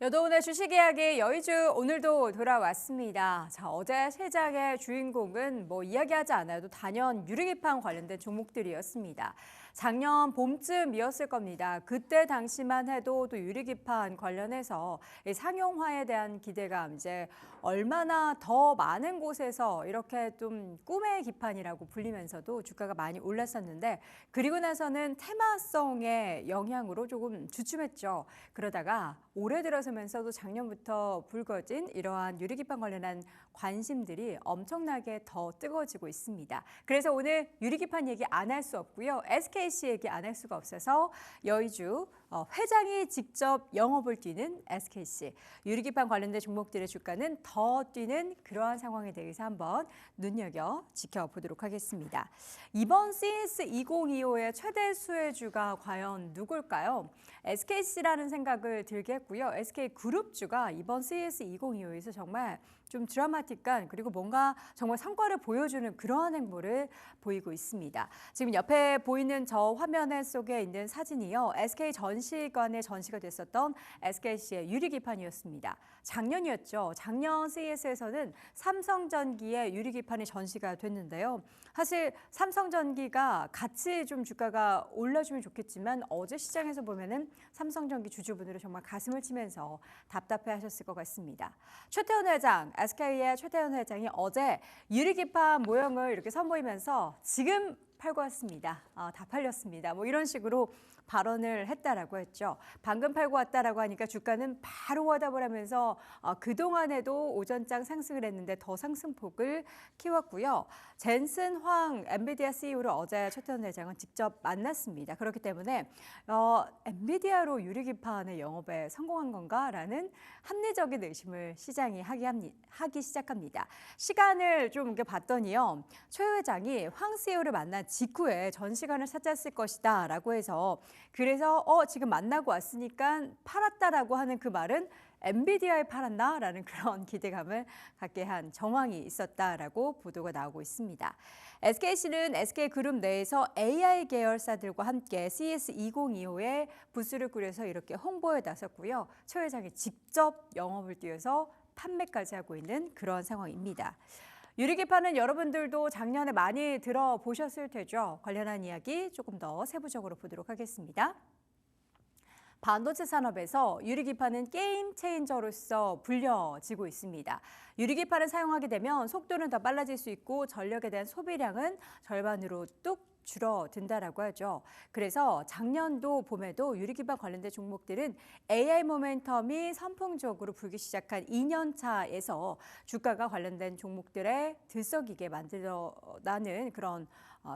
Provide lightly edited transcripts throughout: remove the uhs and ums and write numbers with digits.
여도온의 주식 이야기 여의주 오늘도 돌아왔습니다. 자, 어제 시장의 주인공은 이야기하지 않아도 단연 유리기판 관련된 종목들이었습니다. 작년 봄쯤이었을 겁니다. 그때 당시만 해도 또 유리기판 관련해서 이 상용화에 대한 기대감 이제 얼마나 더 많은 곳에서 이렇게 좀 꿈의 기판이라고 불리면서도 주가가 많이 올랐었는데 그리고 나서는 테마성의 영향으로 조금 주춤했죠. 그러다가 올해 들어서면서도 작년부터 불거진 이러한 유리기판 관련한 관심들이 엄청나게 더 뜨거워지고 있습니다. 그래서 오늘 유리기판 얘기 안 할 수 없고요. SKC 얘기 안 할 수가 없어서 여의주 회장이 직접 영업을 뛰는 SKC 유리기판 관련된 종목들의 주가는 더 뛰는 그러한 상황에 대해서 한번 눈여겨 지켜보도록 하겠습니다. 이번 CS 2025의 최대 수혜주가 과연 누굴까요? SKC라는 생각을 들게 했고요. SK그룹주가 이번 CS 2025에서 정말 좀 드라마틱한 그리고 뭔가 정말 성과를 보여주는 그러한 행보를 보이고 있습니다. 지금 옆에 보이는 저 화면 속에 있는 사진이요. SK 전시관에 전시가 됐었던 SKC의 유리기판이었습니다. 작년이었죠. 작년 CES에서는 삼성전기의 유리기판이 전시가 됐는데요. 사실 삼성전기가 같이 좀 주가가 올라주면 좋겠지만 어제 시장에서 보면은 삼성전기 주주분들은 정말 가슴을 치면서 답답해하셨을 것 같습니다. 최태원 회장, SK의 최태원 회장이 어제 유리기판 모형을 이렇게 선보이면서 지금 팔고 왔습니다. 다 팔렸습니다. 이런 식으로 발언을 했다라고 했죠. 방금 팔고 왔다라고 하니까 주가는 바로 와답을 하면서 그동안에도 오전장 상승을 했는데 더 상승폭을 키웠고요. 젠슨 황 엔비디아 CEO를 어제 최태원 회장은 직접 만났습니다. 그렇기 때문에 엔비디아로 유리기판의 영업에 성공한 건가라는 합리적인 의심을 시장이 하기 시작합니다. 시간을 좀 이렇게 봤더니요. 최 회장이 황 CEO를 만난 직후에 전시관을 찾았을 것이다 라고 해서 그래서 지금 만나고 왔으니까 팔았다라고 하는 그 말은 엔비디아에 팔았나? 라는 그런 기대감을 갖게 한 정황이 있었다라고 보도가 나오고 있습니다. SKC는 SK그룹 내에서 AI 계열사들과 함께 CS 2025에 부스를 꾸려서 이렇게 홍보에 나섰고요. 최 회장이 직접 영업을 뛰어서 판매까지 하고 있는 그런 상황입니다. 유리기판은 여러분들도 작년에 많이 들어보셨을 테죠. 관련한 이야기 조금 더 세부적으로 보도록 하겠습니다. 반도체 산업에서 유리기판은 게임 체인저로서 불려지고 있습니다. 유리기판을 사용하게 되면 속도는 더 빨라질 수 있고 전력에 대한 소비량은 절반으로 뚝 줄어든다라고 하죠. 그래서 작년도 봄에도 유리기판 관련된 종목들은 AI 모멘텀이 선풍적으로 불기 시작한 2년 차에서 주가가 관련된 종목들에 들썩이게 만들어나는 그런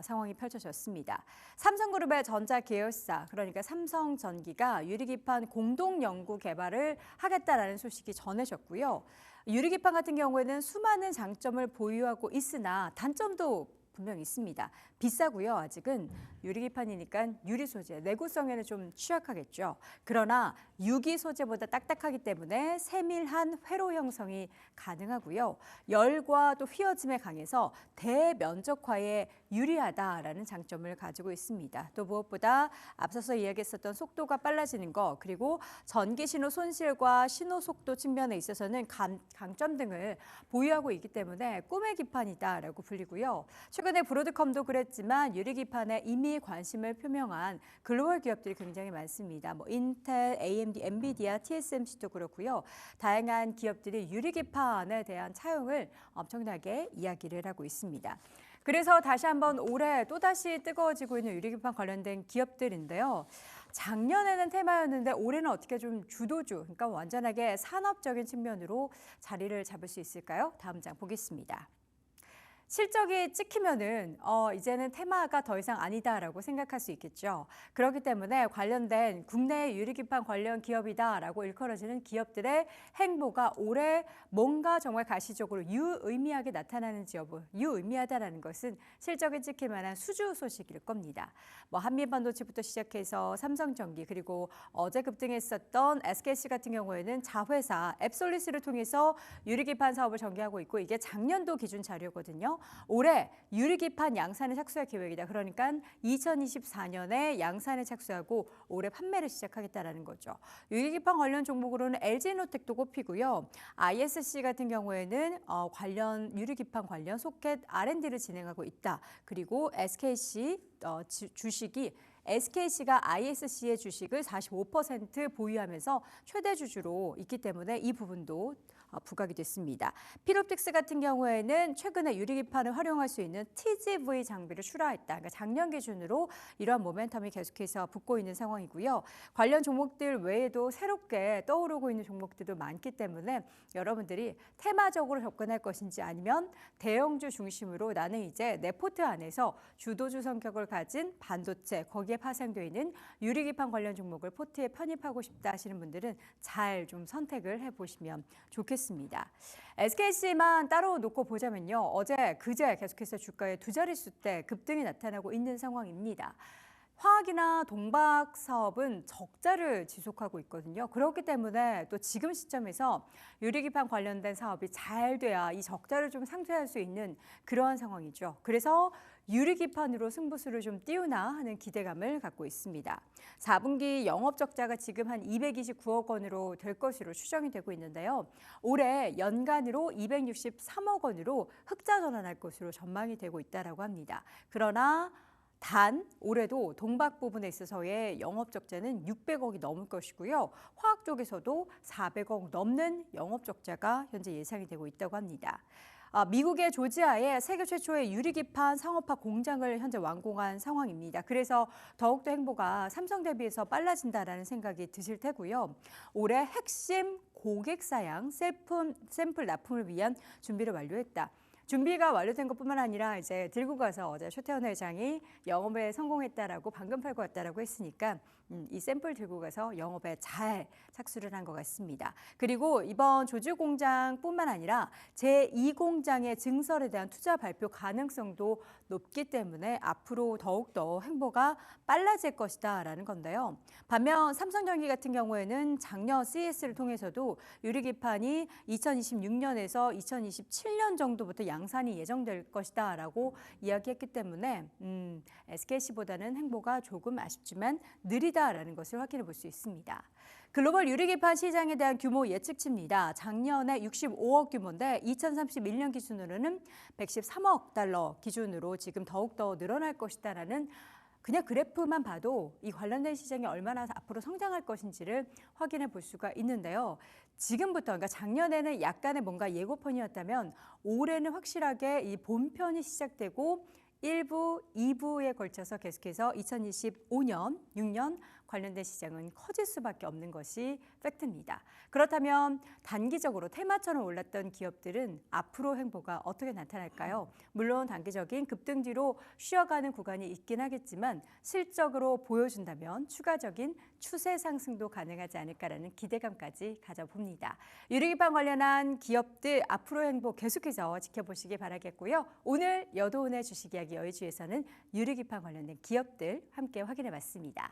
상황이 펼쳐졌습니다. 삼성그룹의 전자 계열사 그러니까 삼성전기가 유리기판 공동 연구 개발을 하겠다라는 소식이 전해졌고요. 유리기판 같은 경우에는 수많은 장점을 보유하고 있으나 단점도 분명 있습니다. 비싸고요. 아직은 유리기판이니까 유리 소재, 내구성에는 좀 취약하겠죠. 그러나 유기 소재보다 딱딱하기 때문에 세밀한 회로 형성이 가능하고요. 열과 또 휘어짐에 강해서 대면적화에 유리하다라는 장점을 가지고 있습니다. 또 무엇보다 앞서서 이야기했었던 속도가 빨라지는 것 그리고 전기 신호 손실과 신호 속도 측면에 있어서는 강점 등을 보유하고 있기 때문에 꿈의 기판이다라고 불리고요. 최근에 브로드컴도 그랬지만 유리기판에 이미 관심을 표명한 글로벌 기업들이 굉장히 많습니다. 인텔, AMD, 엔비디아, TSMC도 그렇고요. 다양한 기업들이 유리기판에 대한 차용을 엄청나게 이야기를 하고 있습니다. 그래서 다시 한번 올해 또다시 뜨거워지고 있는 유리기판 관련된 기업들인데요. 작년에는 테마였는데 올해는 어떻게 좀 주도주, 그러니까 완전하게 산업적인 측면으로 자리를 잡을 수 있을까요? 다음 장 보겠습니다. 실적이 찍히면은 이제는 테마가 더 이상 아니다라고 생각할 수 있겠죠. 그렇기 때문에 관련된 국내 유리기판 관련 기업이다라고 일컬어지는 기업들의 행보가 올해 뭔가 정말 가시적으로 유의미하게 나타나는지 여부, 유의미하다라는 것은 실적이 찍힐 만한 수주 소식일 겁니다. 한미반도체부터 시작해서 삼성전기 그리고 어제 급등했었던 SKC 같은 경우에는 자회사 앱솔리스를 통해서 유리기판 사업을 전개하고 있고 이게 작년도 기준 자료거든요. 올해 유리기판 양산에 착수할 계획이다. 그러니까 2024년에 양산에 착수하고 올해 판매를 시작하겠다라는 거죠. 유리기판 관련 종목으로는 LG노텍도 꼽히고요. ISC 같은 경우에는 관련 유리기판 관련 소켓 R&D를 진행하고 있다. 그리고 SKC 주식이 SKC가 ISC의 주식을 45% 보유하면서 최대 주주로 있기 때문에 이 부분도 부각이 됐습니다. 필옵틱스 같은 경우에는 최근에 유리기판을 활용할 수 있는 TGV 장비를 출하했다. 그러니까 작년 기준으로 이러한 모멘텀이 계속해서 붙고 있는 상황이고요. 관련 종목들 외에도 새롭게 떠오르고 있는 종목들도 많기 때문에 여러분들이 테마적으로 접근할 것인지 아니면 대형주 중심으로 나는 이제 내 포트 안에서 주도주 성격을 가진 반도체 거기에 파생되어 있는 유리기판 관련 종목을 포트에 편입하고 싶다 하시는 분들은 잘 좀 선택을 해보시면 좋겠습니다. SKC만 따로 놓고 보자면요. 어제, 그제 계속해서 주가의 두 자릿수대 급등이 나타나고 있는 상황입니다. 화학이나 동박 사업은 적자를 지속하고 있거든요. 그렇기 때문에 또 지금 시점에서 유리기판 관련된 사업이 잘 돼야 이 적자를 좀 상쇄할 수 있는 그러한 상황이죠. 그래서 유리기판으로 승부수를 좀 띄우나 하는 기대감을 갖고 있습니다. 4분기 영업 적자가 지금 한 229억 원으로 될 것으로 추정이 되고 있는데요. 올해 연간으로 263억 원으로 흑자 전환할 것으로 전망이 되고 있다고 합니다. 그러나 단 올해도 동박 부분에 있어서의 영업 적자는 600억이 넘을 것이고요. 화학 쪽에서도 400억 넘는 영업 적자가 현재 예상이 되고 있다고 합니다. 미국의 조지아에 세계 최초의 유리기판 상업화 공장을 현재 완공한 상황입니다. 그래서 더욱더 행보가 삼성 대비해서 빨라진다라는 생각이 드실 테고요. 올해 핵심 고객 사양 샘플 납품을 위한 준비를 완료했다. 준비가 완료된 것뿐만 아니라 이제 들고 가서 어제 최태원 회장이 영업에 성공했다라고 방금 팔고 왔다라고 했으니까 이 샘플 들고 가서 영업에 잘 착수를 한 것 같습니다. 그리고 이번 조지 공장뿐만 아니라 제2공장의 증설에 대한 투자 발표 가능성도 높기 때문에 앞으로 더욱더 행보가 빨라질 것이다라는 건데요. 반면 삼성전기 같은 경우에는 작년 CES를 통해서도 유리기판이 2026년에서 2027년 정도부터 양산이 예정될 것이다라고 이야기했기 때문에 SKC보다는 행보가 조금 아쉽지만 느리다라는 것을 확인해 볼 수 있습니다. 글로벌 유리기판 시장에 대한 규모 예측치입니다. 작년에 65억 규모인데 2031년 기준으로는 113억 달러 기준으로 지금 더욱더 늘어날 것이다라는 그냥 그래프만 봐도 이 관련된 시장이 얼마나 앞으로 성장할 것인지를 확인해 볼 수가 있는데요. 지금부터, 그러니까 작년에는 약간의 뭔가 예고편이었다면 올해는 확실하게 이 본편이 시작되고 1부, 2부에 걸쳐서 계속해서 2025년, 6년 관련된 시장은 커질 수밖에 없는 것이 팩트입니다. 그렇다면 단기적으로 테마처럼 올랐던 기업들은 앞으로 행보가 어떻게 나타날까요? 물론 단기적인 급등 뒤로 쉬어가는 구간이 있긴 하겠지만 실적으로 보여준다면 추가적인 추세 상승도 가능하지 않을까라는 기대감까지 가져봅니다. 유리기판 관련한 기업들 앞으로 행보 계속해서 지켜보시기 바라겠고요. 오늘 여도은의 주식 이야기 여의주에서는 유리기판 관련된 기업들 함께 확인해 봤습니다.